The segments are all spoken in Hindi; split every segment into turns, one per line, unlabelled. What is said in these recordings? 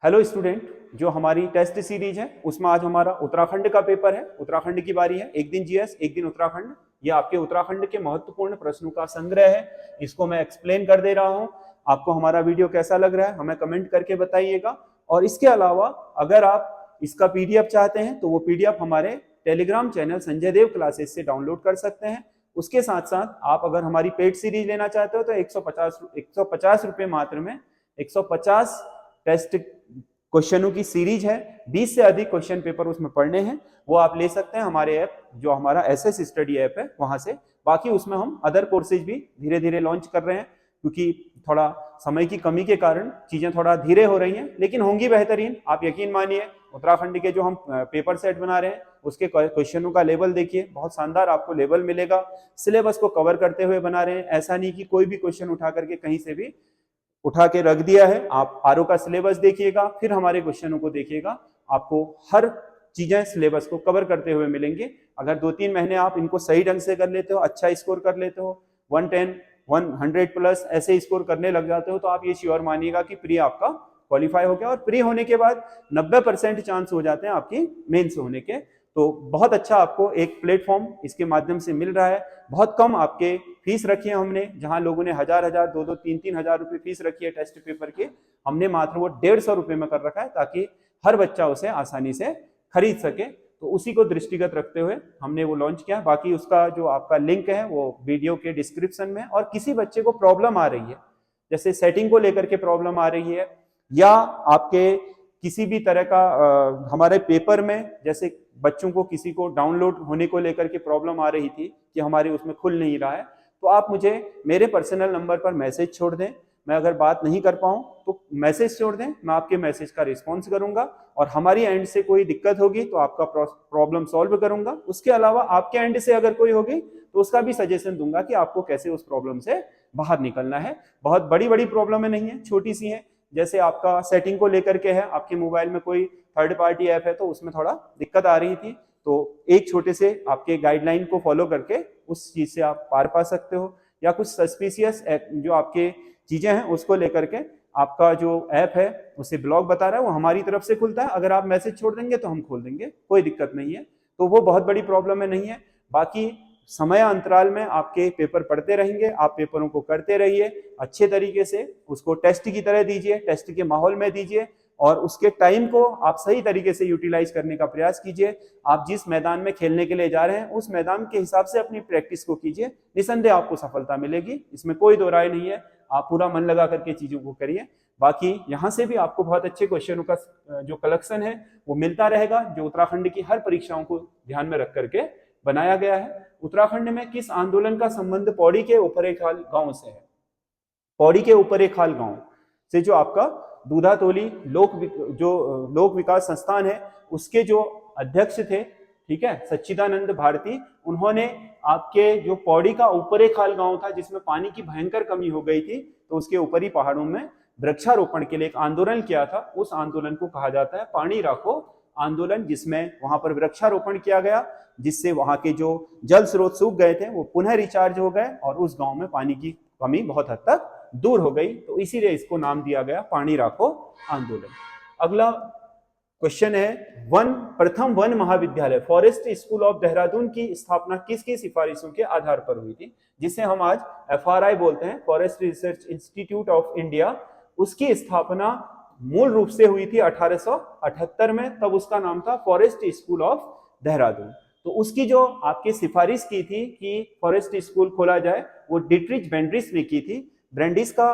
हेलो स्टूडेंट, जो हमारी टेस्ट सीरीज है उसमें आज हमारा उत्तराखंड का पेपर है। उत्तराखंड की बारी है। एक दिन जीएस, एक दिन उत्तराखंड। ये आपके उत्तराखंड के महत्वपूर्ण प्रश्नों का संग्रह है। इसको मैं एक्सप्लेन कर दे रहा हूँ। आपको हमारा वीडियो कैसा लग रहा है हमें कमेंट करके बताइएगा। और इसके अलावा अगर आप इसका पीडीएफ चाहते हैं तो वो पीडीएफ हमारे टेलीग्राम चैनल संजय देव क्लासेस से डाउनलोड कर सकते हैं। उसके साथ साथ आप अगर हमारी पेड सीरीज लेना चाहते हो तो 150 रुपए मात्र में 150 टेस्ट क्वेश्चनों की सीरीज है। 20 से अधिक क्वेश्चन पेपर उसमें पढ़ने हैं, वो आप ले सकते हैं हमारे ऐप, जो हमारा एसएस स्टडी ऐप है वहां से। बाकी उसमें हम अदर कोर्सेज भी धीरे धीरे लॉन्च कर रहे हैं, क्योंकि थोड़ा समय की कमी के कारण चीजें थोड़ा धीरे हो रही हैं, लेकिन होंगी बेहतरीन। आप यकीन मानिए, उत्तराखंड के जो हम पेपर सेट बना रहे हैं उसके क्वेश्चनों का लेवल देखिए, बहुत शानदार आपको लेवल मिलेगा। सिलेबस को कवर करते हुए बना रहे हैं, ऐसा नहीं कि कोई भी क्वेश्चन उठा करके कहीं से भी उठा के रख दिया है। आप आरओ का सिलेबस देखिएगा, फिर हमारे क्वेश्चनों को देखिएगा, आपको हर चीजें सिलेबस को कवर करते हुए मिलेंगे। अगर 2-3 महीने आप इनको सही ढंग से कर लेते हो, अच्छा स्कोर कर लेते हो, 110 100 प्लस ऐसे स्कोर करने लग जाते हो, तो आप ये श्योर मानिएगा कि प्री आपका क्वालिफाई हो गया। और प्री होने के बाद 90% चांस हो जाते हैं आपकी मेंस होने के। तो बहुत अच्छा आपको एक प्लेटफॉर्म इसके माध्यम से मिल रहा है। बहुत कम आपके फीस रखी है हमने, जहां लोगों ने 1000 2 3 हजार रुपए फीस रखी है टेस्ट पेपर की, हमने मात्र वो 150 रुपए में कर रखा है, ताकि हर बच्चा उसे आसानी से खरीद सके। तो उसी को दृष्टिगत रखते हुए हमने वो लॉन्च किया। बाकी उसका जो आपका लिंक है वो वीडियो के डिस्क्रिप्शन में। और किसी बच्चे को प्रॉब्लम आ रही है, जैसे सेटिंग को लेकर के प्रॉब्लम आ रही है, या आपके किसी भी तरह का हमारे पेपर में जैसे बच्चों को किसी को डाउनलोड होने को लेकर के प्रॉब्लम आ रही थी कि हमारे उसमें खुल नहीं रहा है, तो आप मुझे मेरे पर्सनल नंबर पर मैसेज छोड़ दें। मैं अगर बात नहीं कर पाऊं तो मैसेज छोड़ दें, मैं आपके मैसेज का रिस्पॉन्स करूंगा, और हमारी एंड से कोई दिक्कत होगी तो आपका प्रॉब्लम सॉल्व करूंगा। उसके अलावा आपके एंड से अगर कोई होगी तो उसका भी सजेशन दूंगा कि आपको कैसे उस प्रॉब्लम से बाहर निकलना है। बहुत बड़ी बड़ी प्रॉब्लम नहीं है, छोटी सी है। जैसे आपका सेटिंग को लेकर के है, आपके मोबाइल में कोई थर्ड पार्टी ऐप है तो उसमें थोड़ा दिक्कत आ रही थी, तो एक छोटे से आपके गाइडलाइन को फॉलो करके उस चीज से आप पार पा सकते हो। या कुछ सस्पिशियस जो आपके चीजें हैं उसको लेकर के आपका जो ऐप है उसे ब्लॉक बता रहा है, वो हमारी तरफ से खुलता है। अगर आप मैसेज छोड़ देंगे तो हम खोल देंगे, कोई दिक्कत नहीं है। तो वो बहुत बड़ी प्रॉब्लम है नहीं है। बाकी समय अंतराल में आपके पेपर पढ़ते रहेंगे, आप पेपरों को करते रहिए अच्छे तरीके से, उसको टेस्ट की तरह दीजिए, टेस्ट के माहौल में दीजिए, और उसके टाइम को आप सही तरीके से यूटिलाइज करने का प्रयास कीजिए। आप जिस मैदान में खेलने के लिए जा रहे हैं उस मैदान के हिसाब से अपनी प्रैक्टिस को कीजिए, निसंदेह आपको सफलता मिलेगी, इसमें कोई दो राय नहीं है। आप पूरा मन लगा करके चीजों को करिए। बाकी यहाँ से भी आपको बहुत अच्छे क्वेश्चनों का जो कलेक्शन है वो मिलता रहेगा, जो उत्तराखंड की हर परीक्षाओं को ध्यान में रख करके बनाया गया है। उत्तराखंड में किस आंदोलन का संबंध पौड़ी के ऊपरेखाल गांव से है? पौड़ी के ऊपरेखाल गांव से जो आपका दूधातोली लोक विकास संस्थान है उसके जो अध्यक्ष थे, ठीक है, सच्चिदानंद भारती, उन्होंने आपके जो पौड़ी का ऊपरेखाल गांव था जिसमें पानी की भयंकर कमी हो गई थी, तो उसके ऊपरी पहाड़ों में वृक्षारोपण के लिए एक आंदोलन किया था। उस आंदोलन को कहा जाता है पानी राखो आंदोलन, जिसमें वहां पर वृक्षारोपण किया गया, जिससे वहां के जो जल स्रोत सूख गए थे वो पुनः रिचार्ज हो गए और उस गांव में पानी की कमी बहुत हद तक दूर हो गई। तो इसीलिए इसको नाम दिया गया पानी राखो आंदोलन। अगला क्वेश्चन है, प्रथम वन महाविद्यालय फॉरेस्ट स्कूल ऑफ देहरादून की स्थापना किसकी सिफारिशों के आधार पर हुई थी? जिसे हम आज एफआरआई बोलते हैं, forest research institute of India. उसकी स्थापना मूल रूप से हुई थी 1878 में, तब उसका नाम था फॉरेस्ट स्कूल ऑफ देहरादून। तो उसकी जो आपकी सिफारिश की थी कि फॉरेस्ट स्कूल खोला जाए, वो डिट्रिच ब्रेंडिस ने की थी। ब्रेंडिस का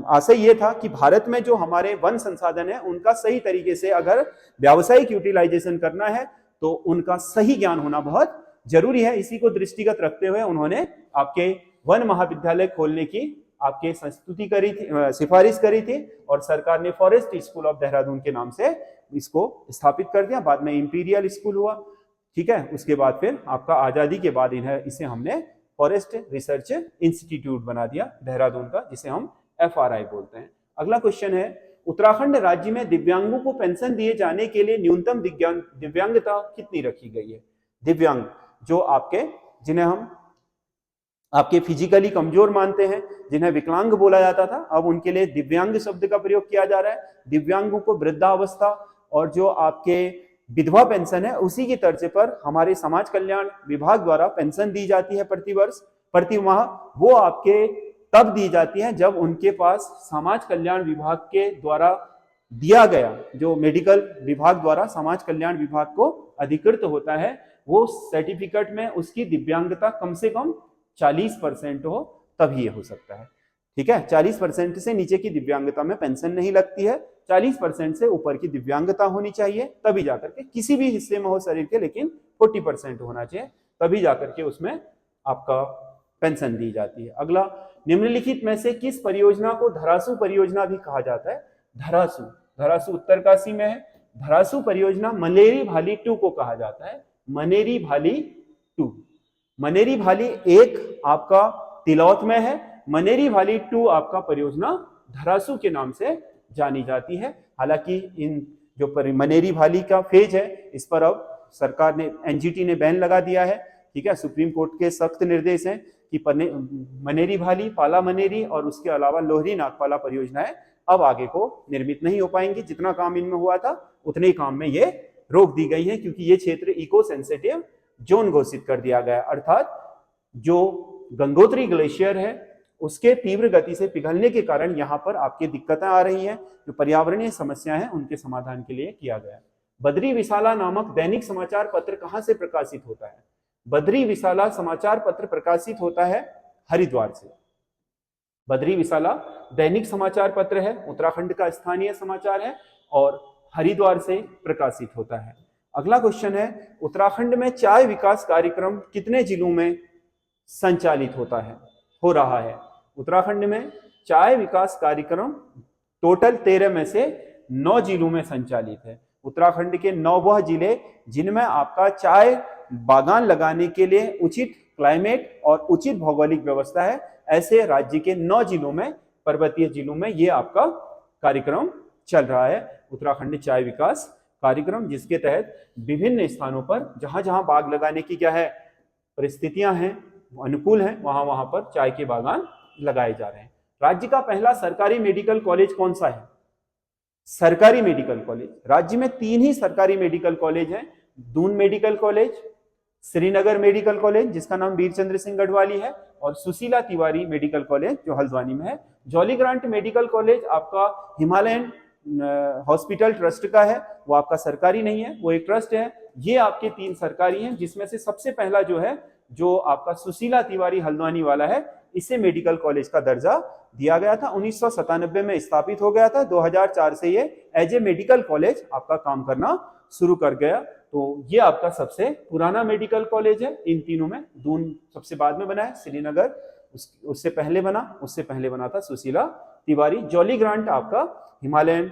आशय ये था कि भारत में जो हमारे वन संसाधन है उनका सही तरीके से अगर व्यावसायिक यूटिलाइजेशन करना है तो उनका सही ज्ञान होना बहुत जरूरी है। इसी को दृष्टिगत रखते हुए उन्होंने आपके वन महाविद्यालय खोलने की आपके संस्तुति करी थी, सिफारिश करी थी, और सरकार ने फॉरेस्ट स्कूल ऑफ देहरादून के नाम से इसको स्थापित कर दिया। बाद में इंपीरियल स्कूल हुआ, ठीक है। उसके बाद फिर आपका आजादी के बाद इसे हमने फॉरेस्ट रिसर्च इंस्टीट्यूट बना दिया देहरादून का, जिसे हम एफआरआई बोलते हैं। अगला क्वेश्चन है, उत्तराखंड राज्य में दिव्यांगों को पेंशन दिए जाने के लिए न्यूनतम दिव्यांगता कितनी रखी गई है? दिव्यांग जो आपके, जिन्हें हम आपके फिजिकली कमजोर मानते हैं, जिन्हें विकलांग बोला जाता था, अब उनके लिए दिव्यांग शब्द का प्रयोग किया जा रहा है। दिव्यांगों को वृद्धावस्था और जो आपके विधवा पेंशन है उसी की तर्ज पर हमारे समाज कल्याण विभाग द्वारा पेंशन दी जाती है प्रतिवर्ष, प्रति माह। वो आपके तब दी जाती है जब उनके पास समाज कल्याण विभाग के द्वारा दिया गया, जो मेडिकल विभाग द्वारा समाज कल्याण विभाग को अधिकृत होता है, वो सर्टिफिकेट में उसकी दिव्यांगता कम से कम 40% हो, तभी ये हो सकता है। ठीक है, 40% से नीचे की दिव्यांगता में पेंशन नहीं लगती है, 40% से ऊपर की दिव्यांगता होनी चाहिए, तभी जाकर के किसी भी हिस्से में हो शरीर के, लेकिन 40% होना चाहिए, तभी जाकर के उसमें आपका पेंशन दी जाती है। अगला, निम्नलिखित में से किस परियोजना को धरासू परियोजना भी कहा जाता है? धरासू, धरासू उत्तरकाशी में है। धरासू परियोजना मनेरी भाली 2 को कहा जाता है। मनेरी भाली 2, मनेरी भाली 1 आपका तिलौत में है, मनेरी भाली 2 आपका परियोजना धरासू के नाम से जानी जाती है। हालांकि इन जो मनेरी भाली का फेज है, इस पर अब सरकार ने, एनजीटी ने बैन लगा दिया है। ठीक है, सुप्रीम कोर्ट के सख्त निर्देश हैं कि मनेरी भाली, पाला मनेरी और उसके अलावा लोहरी नागपाला परियोजनाएं अब आगे को निर्मित नहीं हो पाएंगी। जितना काम इनमें हुआ था उतने ही काम में ये रोक दी गई है, क्योंकि ये क्षेत्र इको सेंसिटिव जोन घोषित कर दिया गया। अर्थात जो गंगोत्री ग्लेशियर है उसके तीव्र गति से पिघलने के कारण यहाँ पर आपकी दिक्कतें आ रही हैं, जो पर्यावरणीय समस्या है उनके समाधान के लिए किया गया। बद्री विशाला नामक दैनिक समाचार पत्र कहाँ से प्रकाशित होता है? बद्री विशाला समाचार पत्र प्रकाशित होता है हरिद्वार से। बद्री विशाला दैनिक समाचार पत्र है, उत्तराखंड का स्थानीय समाचार है और हरिद्वार से प्रकाशित होता है। अगला क्वेश्चन है, उत्तराखंड में चाय विकास कार्यक्रम कितने जिलों में संचालित होता है, हो रहा है? उत्तराखंड में चाय विकास कार्यक्रम टोटल 13 में से 9 जिलों में संचालित है। उत्तराखंड के 9 वह जिले जिनमें आपका चाय बागान लगाने के लिए उचित क्लाइमेट और उचित भौगोलिक व्यवस्था है, ऐसे राज्य के 9 जिलों में, पर्वतीय जिलों में ये आपका कार्यक्रम चल रहा है, उत्तराखंड चाय विकास कार्यक्रम, जिसके तहत विभिन्न स्थानों पर जहां जहां बाग लगाने की क्या है परिस्थितियां हैं, अनुकूल हैं, वहां वहां पर चाय के बागान लगाए जा रहे हैं। राज्य का पहला सरकारी मेडिकल कॉलेज कौन सा है? सरकारी मेडिकल कॉलेज, राज्य में 3 ही सरकारी मेडिकल कॉलेज हैं। Doon medical college, Srinagar medical college जिसका नाम वीर चंद्र सिंह गढ़वाली है, और सुशीला तिवारी मेडिकल कॉलेज जो हल्द्वानी में है। जॉली ग्रांट मेडिकल कॉलेज आपका हिमालयन हॉस्पिटल ट्रस्ट का है, वो आपका सरकारी नहीं है, वो एक ट्रस्ट है। ये आपके 3 सरकारी हैं, जिसमें से सबसे पहला जो है, जो आपका सुशीला तिवारी हल्द्वानी वाला है, इसे मेडिकल कॉलेज का दर्जा दिया गया था। 1997 में स्थापित हो गया था। 2004 से ये एज ए मेडिकल कॉलेज आपका काम करना शुरू कर गया। तो ये आपका सबसे पुराना मेडिकल कॉलेज है इन तीनों में। दून सबसे बाद में बना है, श्रीनगर उससे पहले बना, उससे पहले बना था सुशीला तिवारी। जॉली ग्रांट आपका हिमालयन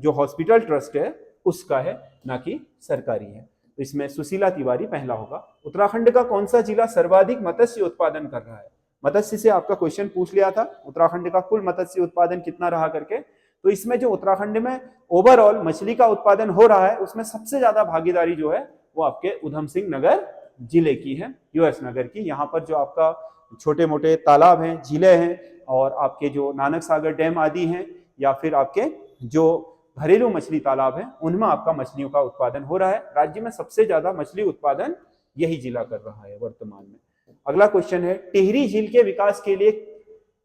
जो हॉस्पिटल ट्रस्ट है उसका है, ना कि सरकारी है। तो इसमें सुशीला तिवारी पहला होगा। उत्तराखंड का कौन सा जिला सर्वाधिक मत्स्य उत्पादन कर रहा है? मत्स्य से आपका क्वेश्चन पूछ लिया था, उत्तराखंड का कुल मत्स्य उत्पादन कितना रहा करके। तो इसमें जो उत्तराखंड में ओवरऑल मछली का उत्पादन हो रहा है, उसमें सबसे ज्यादा भागीदारी जो है वो आपके उधम सिंह नगर जिले की है, यूएस नगर की। यहाँ पर जो आपका छोटे मोटे तालाब हैं, झीलें हैं, और आपके जो नानक सागर डैम आदि हैं, या फिर आपके जो घरेलू मछली तालाब हैं, उनमें आपका मछलियों का उत्पादन हो रहा है। राज्य में सबसे ज्यादा मछली उत्पादन यही जिला कर रहा है वर्तमान में। अगला क्वेश्चन है, टिहरी झील के विकास के लिए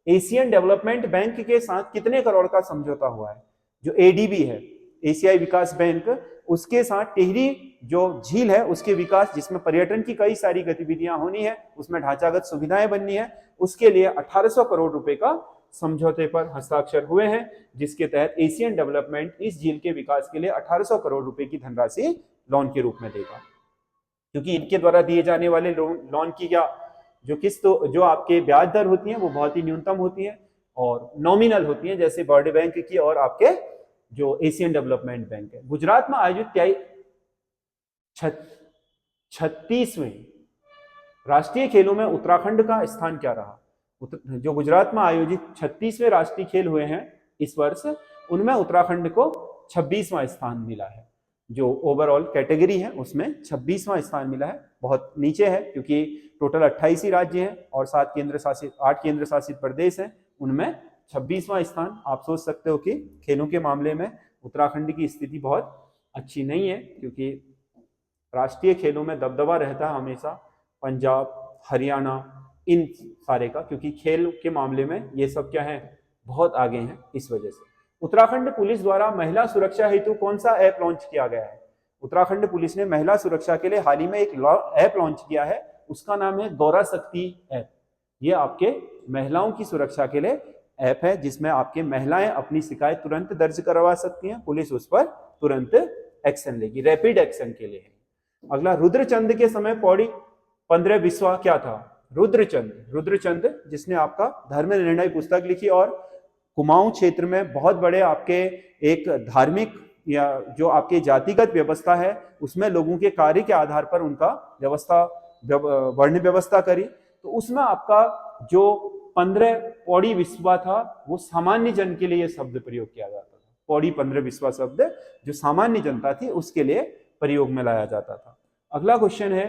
एशियन डेवलपमेंट बैंक के साथ कितने करोड़ का समझौता हुआ है? जो एडीबी है, एशियाई विकास बैंक, उसके साथ टिहरी जो झील है उसके विकास, जिसमें पर्यटन की कई सारी गतिविधियां होनी है, उसमें ढांचागत सुविधाएं बननी है, उसके लिए 1800 करोड़ रुपए का समझौते पर हस्ताक्षर हुए हैं, जिसके तहत एशियन डेवलपमेंट इस झील के विकास के लिए 1800 करोड़ रुपए की धनराशि लोन के रूप में देगा। क्योंकि इनके द्वारा दिए जाने वाले लोन की क्या जो किस्त, जो आपके ब्याज दर होती है वो बहुत ही न्यूनतम होती है और नॉमिनल होती है, जैसे वर्ल्ड बैंक की और आपके जो एशियन डेवलपमेंट बैंक है। गुजरात में आयोजित 36वें राष्ट्रीय खेलों में उत्तराखंड का स्थान क्या रहा? जो गुजरात में आयोजित 36वें राष्ट्रीय खेल हुए हैं इस वर्ष, उनमें उत्तराखंड को 26वां स्थान मिला है। जो ओवरऑल कैटेगरी है उसमें 26वां स्थान मिला है। बहुत नीचे है क्योंकि टोटल 28 ही राज्य हैं और 8 केंद्र शासित प्रदेश हैं, उनमें 26वां स्थान। आप सोच सकते हो कि खेलों के मामले में उत्तराखंड की स्थिति बहुत अच्छी नहीं है, क्योंकि राष्ट्रीय खेलों में दबदबा रहता है हमेशा पंजाब, हरियाणा, इन सारे का, क्योंकि खेल के मामले में ये सब क्या है, बहुत आगे हैं। इस वजह से उत्तराखंड पुलिस द्वारा महिला सुरक्षा हेतु कौन सा ऐप लॉन्च किया गया है? उत्तराखंड पुलिस ने महिला सुरक्षा के लिए हाल ही में एक ऐप लॉन्च किया है, उसका नाम है गौरा शक्ति ऐप। ये आपके महिलाओं की सुरक्षा के लिए ऐप है, जिसमें आपके महिलाएं अपनी शिकायत तुरंत दर्ज करवा सकती हैं, पुलिस उस पर तुरंत एक्शन लेगी, रैपिड एक्शन के लिए। अगला, रुद्रचंद के समय पौड़ी 15 विश्वा क्या था? रुद्रचंद जिसने आपका धर्म निर्णय पुस्तक लिखी और कुमाऊं क्षेत्र में बहुत बड़े आपके एक धार्मिक या जो आपके जातिगत व्यवस्था है उसमें लोगों के कार्य के आधार पर उनका वर्ण व्यवस्था करी, तो उसमें आपका जो 15 पौड़ी विश्वा था वो सामान्य जन के लिए शब्द प्रयोग किया जाता था। पौड़ी 15 विश्वा शब्द जो सामान्य जनता थी उसके लिए प्रयोग में लाया जाता था। अगला क्वेश्चन है,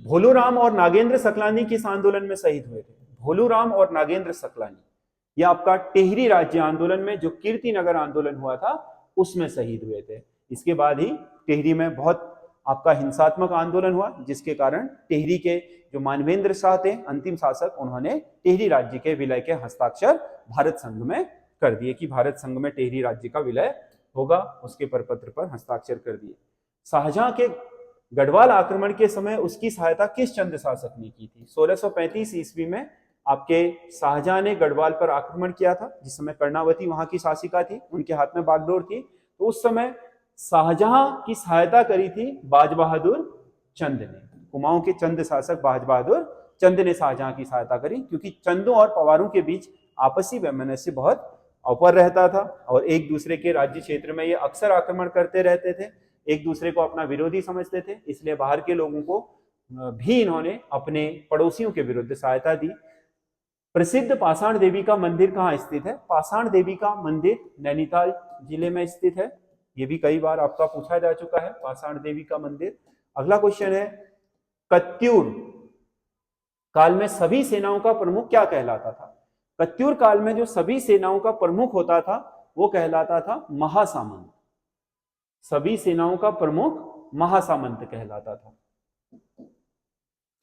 भोलूराम और नागेंद्र सकलानी किस आंदोलन में शहीद हुए थे? भोलूराम और नागेंद्र सकलानी ये आपका टेहरी राज्य आंदोलन में, जो कीर्तिनगर आंदोलन हुआ था उसमें शहीद हुए थे। इसके बाद ही टेहरी में बहुत आपका हिंसात्मक आंदोलन हुआ, जिसके कारण टेहरी के जो मानवेंद्र शाह थे अंतिम शासक, उन्होंने टेहरी राज्य के विलय के हस्ताक्षर भारत संघ में कर दिए कि भारत संघ में टेहरी राज्य का विलय होगा, उसके परपत्र पर हस्ताक्षर कर दिए। शाहजहां के गढ़वाल आक्रमण के समय उसकी सहायता किस चंद शासक ने की थी? 1635 ईस्वी में आपके शाहजहां ने गढ़वाल पर आक्रमण किया था, जिस समय कर्णावती वहां की शासिका थी, उनके हाथ में बागडोर थी, तो उस समय शाहजहां की सहायता करी थी बाज बहादुर चंद ने। कुमाऊं के चंद शासक बाज बहादुर चंद ने शाहजहां की सहायता करी, क्योंकि चंदों और पवारों के बीच आपसी वैमनस्य बहुत ऊपर रहता था और एक दूसरे के राज्य क्षेत्र में ये अक्सर आक्रमण करते रहते थे, एक दूसरे को अपना विरोधी समझते थे, इसलिए बाहर के लोगों को भी इन्होंने अपने पड़ोसियों के विरुद्ध सहायता दी। प्रसिद्ध पाषाण देवी का मंदिर कहाँ स्थित है? पाषाण देवी का मंदिर नैनीताल जिले में स्थित है, ये भी कई बार आपका पूछा जा चुका है, पाषाण देवी का मंदिर। अगला क्वेश्चन है, कत्यूर काल में सभी सेनाओं का प्रमुख क्या कहलाता था? कत्यूर काल में जो सभी सेनाओं का प्रमुख होता था वो कहलाता था महासामंत। सभी सेनाओं का प्रमुख महासामंत कहलाता था।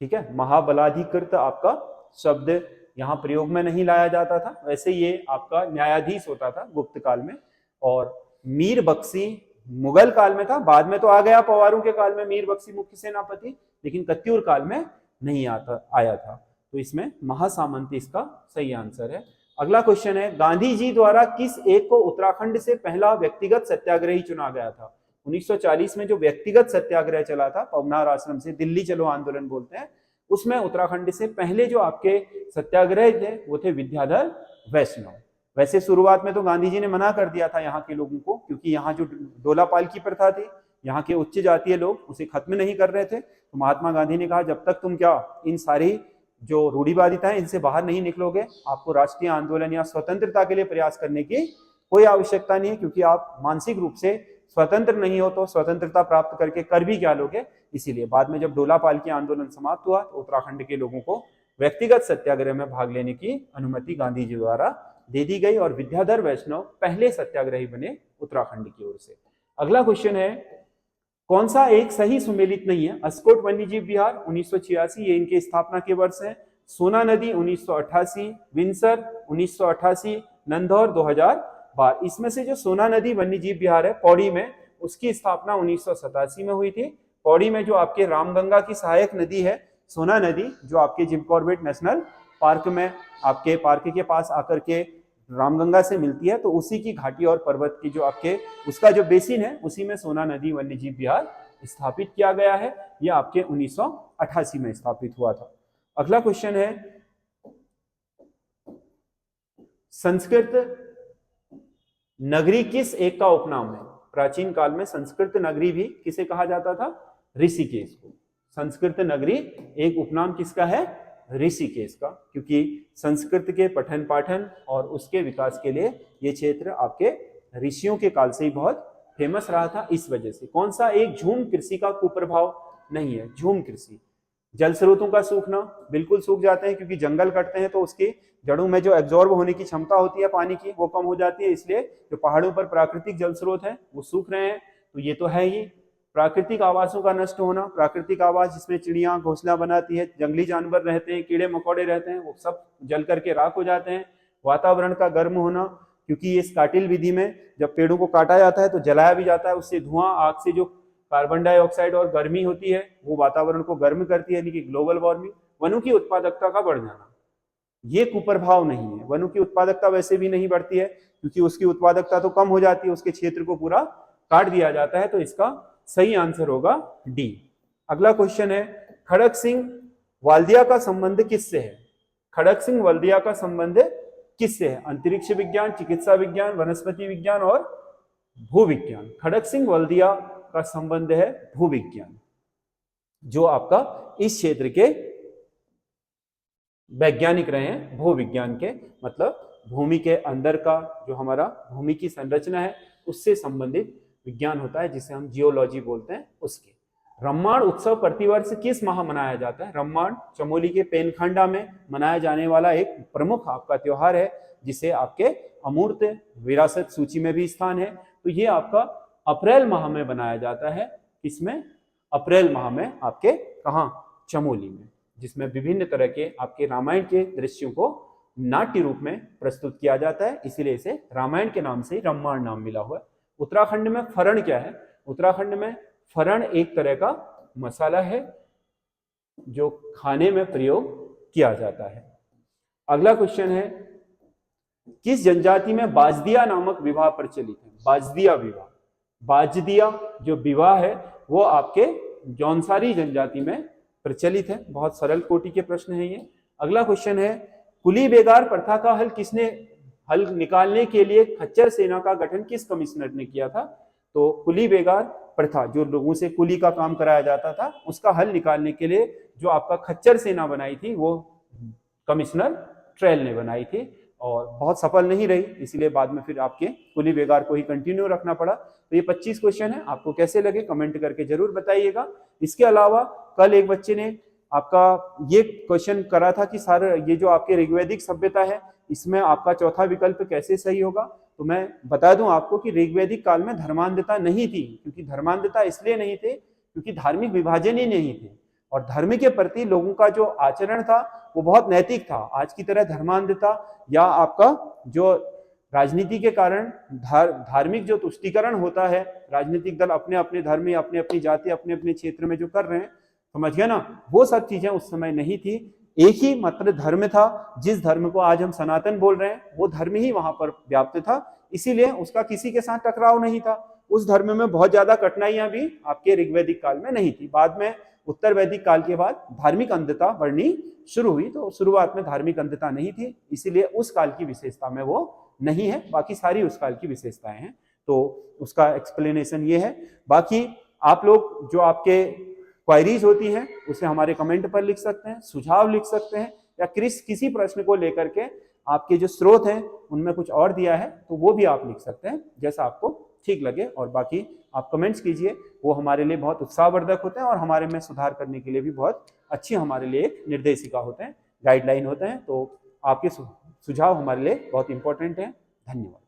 ठीक है, महाबलाधिकृत आपका शब्द यहां प्रयोग में नहीं लाया जाता था, वैसे ये आपका न्यायाधीश होता था गुप्त काल में। और मीर बख्शी मुगल काल में था, बाद में तो आ गया पवारों के काल में मीर बख्शी मुख्य सेनापति, लेकिन कत्यूर काल में नहीं आया था, तो इसमें महासामंत इसका सही आंसर है। अगला क्वेश्चन है, गांधी जी द्वारा किस एक को उत्तराखंड से पहला व्यक्तिगत सत्याग्रही चुना गया था? 1940 में जो व्यक्तिगत सत्याग्रह चला था पवनार आश्रम से दिल्ली चलो आंदोलन बोलते हैं, उसमें उत्तराखंड से पहले जो आपके सत्याग्रह थे वो थे विद्याधर वैष्णव। वैसे शुरुआत में तो गांधी जी ने मना कर दिया था यहाँ के लोगों को, क्योंकि यहाँ जो डोला पालकी प्रथा थी, यहाँ के उच्च जातीय लोग उसे खत्म नहीं कर रहे थे, तो महात्मा गांधी ने कहा जब तक तुम क्या इन सारी जो रूढ़िवादिता है इनसे बाहर नहीं निकलोगे, आपको राष्ट्रीय आंदोलन या स्वतंत्रता के लिए प्रयास करने की कोई आवश्यकता नहीं है, क्योंकि आप मानसिक रूप से स्वतंत्र नहीं हो तो स्वतंत्रता प्राप्त करके कर भी क्या लोगे। इसीलिए बाद में जब डोला पालकी आंदोलन समाप्त हुआ तो उत्तराखंड के लोगों को व्यक्तिगत सत्याग्रह में भाग लेने की अनुमति गांधी जी द्वारा दे दी गई और विद्याधर वैष्णव पहले सत्याग्रही बने उत्तराखंड की ओर से। अगला क्वेश्चन है, कौन सा एक सही सुमेलित नहीं है? अस्कोट वन्यजीव विहार 1986 ये इनके स्थापना के वर्ष है, सोना नदी 1988, विंसर 1988, नंदौर 2012। इसमें से जो सोना नदी वन्यजीव विहार है पौड़ी में, उसकी स्थापना 1987 में हुई थी। पौड़ी में जो आपके रामगंगा की सहायक नदी है सोना नदी, जो आपके जिम कॉर्बेट नेशनल पार्क में आपके पार्क के पास आकर के रामगंगा से मिलती है, तो उसी की घाटी और पर्वत की जो आपके उसका जो बेसिन है उसी में सोना नदी वन्यजीव विहार स्थापित किया गया है। यह आपके 1988 में स्थापित हुआ था। अगला क्वेश्चन है, संस्कृत नगरी किस एक का उपनाम है? प्राचीन काल में संस्कृत नगरी भी किसे कहा जाता था? ऋषिकेश को। संस्कृत नगरी एक उपनाम किसका है? ऋषिकेश का, क्योंकि संस्कृत के पठन पाठन और उसके विकास के लिए ये क्षेत्र आपके ऋषियों के काल से ही बहुत फेमस रहा था इस वजह से। कौन सा एक झूम कृषि का कुप्रभाव नहीं है? झूम कृषि, जल स्रोतों का सूखना, बिल्कुल सूख जाते हैं क्योंकि जंगल कटते हैं तो उसकी जड़ों में जो एब्जॉर्ब होने की क्षमता होती है पानी की वो कम हो जाती है, इसलिए जो पहाड़ों पर प्राकृतिक जल स्रोत है वो सूख रहे हैं। तो ये तो है ही। प्राकृतिक आवासों का नष्ट होना, प्राकृतिक आवास जिसमें चिड़िया घोंसला बनाती है, जंगली जानवर रहते हैं, कीड़े मकोड़े रहते हैं, वो सब जल करके राख हो जाते हैं। वातावरण का गर्म होना, क्योंकि इस काटिल विधि में जब पेड़ों को काटा जाता है तो जलाया भी जाता है, उससे धुआं, आग से जो कार्बन डाइऑक्साइड और गर्मी होती है वो वातावरण को गर्म करती है, यानी कि ग्लोबल वार्मिंग। वनों की उत्पादकता का बढ़ जाना, ये कुप्रभाव नहीं है। वनों की उत्पादकता वैसे भी नहीं बढ़ती है क्योंकि उसकी उत्पादकता तो कम हो जाती है, उसके क्षेत्र को पूरा काट दिया जाता है। तो इसका सही आंसर होगा डी। अगला क्वेश्चन है, खड़क सिंह वाल्दिया का संबंध किससे है? खड़क सिंह वाल्दिया का संबंध किससे है? अंतरिक्ष विज्ञान, चिकित्सा विज्ञान, वनस्पति विज्ञान और भूविज्ञान। खड़क सिंह वाल्दिया का संबंध है भूविज्ञान, जो आपका इस क्षेत्र के वैज्ञानिक रहे हैं। भूविज्ञान के मतलब भूमि के अंदर का जो हमारा भूमि की संरचना है उससे संबंधित विज्ञान होता है, जिसे हम जियोलॉजी बोलते हैं, उसके। रम्माण उत्सव प्रतिवर्ष किस माह मनाया जाता है? रम्माण चमोली के पेनखंडा में मनाया जाने वाला एक प्रमुख आपका त्योहार है, जिसे आपके अमूर्त विरासत सूची में भी स्थान है। तो ये आपका अप्रैल माह में बनाया जाता है। किसमें? अप्रैल माह में, आपके कहाँ? चमोली में, जिसमें विभिन्न तरह के आपके रामायण के दृश्यों को नाट्य रूप में प्रस्तुत किया जाता है, इसीलिए इसे रामायण के नाम से ही रम्माण नाम मिला हुआ है। उत्तराखंड में फरण क्या है? उत्तराखंड में फरण एक तरह का मसाला है जो खाने में प्रयोग किया जाता है। अगला क्वेश्चन है, किस जनजाति में बाजदिया नामक विवाह प्रचलित है? बाजदिया विवाह, बाजदिया जो विवाह है वो आपके जौनसारी जनजाति में प्रचलित है। बहुत सरल कोटि के प्रश्न है ये। अगला क्वेश्चन है, कुली बेगार प्रथा का हल निकालने के लिए खच्चर सेना का गठन किस कमिश्नर ने किया था? तो कुली बेगार प्रथा, जो लोगों से कुली का काम कराया जाता था, उसका हल निकालने के लिए जो आपका खच्चर सेना बनाई थी वो कमिश्नर ट्रेल ने बनाई थी, और बहुत सफल नहीं रही, इसलिए बाद में फिर आपके कुली बेगार को ही कंटिन्यू रखना पड़ा। तो ये 25 क्वेश्चन है, आपको कैसे लगे कमेंट करके जरूर बताइएगा। इसके अलावा कल एक बच्चे ने आपका ये क्वेश्चन करा था कि सर ये जो आपके ऋग्वैदिक सभ्यता है इसमें आपका चौथा विकल्प कैसे सही होगा? तो मैं बता दूं आपको कि ऋग्वैदिक काल में धर्मांधता नहीं थी, क्योंकि धर्मांधता इसलिए नहीं थे क्योंकि धार्मिक विभाजन ही नहीं थे, और धर्म के प्रति लोगों का जो आचरण था वो बहुत नैतिक था। आज की तरह धर्मांधता या आपका जो राजनीति के कारण धार्मिक जो तुष्टीकरण होता है, राजनीतिक दल अपने अपने धर्म या अपने अपनी जाति अपने अपने क्षेत्र में जो कर रहे हैं, समझ गया ना, वो सब चीजें उस समय नहीं थी। एक ही मात्र धर्म था, जिस धर्म को आज हम सनातन बोल रहे हैं वो धर्म ही वहां पर व्याप्त था, इसीलिए उसका किसी के साथ टकराव नहीं था। उस धर्म में बहुत ज्यादा कठिनाइयां भी आपके ऋग्वैदिक काल में नहीं थी। बाद में उत्तर वैदिक काल के बाद धार्मिक अंधता बढ़नी शुरू हुई, तो शुरुआत में धार्मिक अंधता नहीं थी, इसीलिए उस काल की विशेषता में वो नहीं है, बाकी सारी उस काल की विशेषताएं हैं। तो उसका एक्सप्लेनेशन ये है। बाकी आप लोग जो आपके क्वायरीज होती हैं उसे हमारे कमेंट पर लिख सकते हैं, सुझाव लिख सकते हैं, या किसी प्रश्न को लेकर के आपके जो स्रोत हैं उनमें कुछ और दिया है तो वो भी आप लिख सकते हैं, जैसा आपको ठीक लगे। और बाकी आप कमेंट्स कीजिए, वो हमारे लिए बहुत उत्साहवर्धक होते हैं और हमारे में सुधार करने के लिए भी बहुत अच्छी हमारे लिए एक निर्देशिका होते हैं, गाइडलाइन होते हैं। तो आपके सुझाव हमारे लिए बहुत इंपॉर्टेंट हैं। धन्यवाद।